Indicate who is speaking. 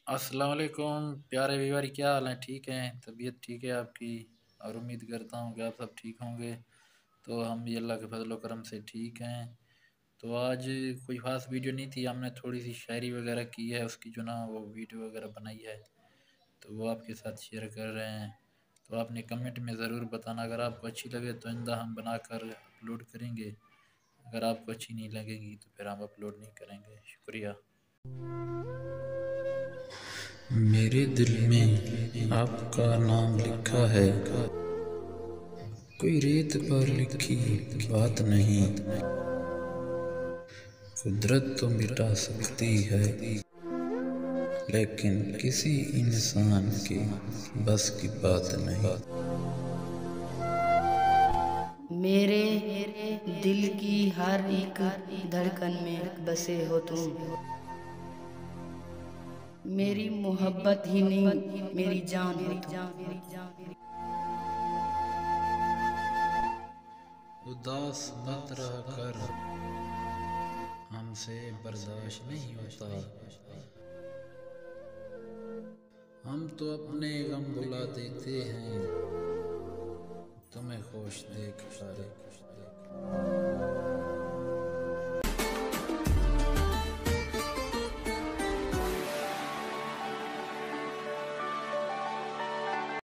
Speaker 1: अस्सलाम वालेकुम प्यारे व्यूअर, क्या हाल है? ठीक हैं? तबीयत ठीक है आपकी? और उम्मीद करता हूँ कि आप सब ठीक होंगे। तो हम भी अल्लाह के फजल व करम से ठीक हैं। तो आज कोई ख़ास वीडियो नहीं थी, हमने थोड़ी सी शायरी वगैरह की है, उसकी जो ना वो वीडियो वगैरह बनाई है, तो वो आपके साथ शेयर कर रहे हैं। तो आपने कमेंट में ज़रूर बताना, अगर आपको अच्छी लगे तो इंदा हम बनाकर अपलोड करेंगे, अगर आपको अच्छी नहीं लगेगी तो फिर हम अपलोड नहीं करेंगे। शुक्रिया। मेरे दिल में आपका नाम लिखा है, कोई रेत पर लिखी बात नहीं। कुदरत तो मिटा सकती है, लेकिन किसी इंसान के बस की बात नहीं।
Speaker 2: मेरे दिल की हर एक धड़कन में बसे हो तुम। मेरी मोहब्बत ही नहीं, मेरी जान हो तुम।
Speaker 1: उदास मत रह कर, हमसे बर्दाश्त नहीं होता। हम तो अपने गम बुला देते हैं, तुम्हें खुश देख कर।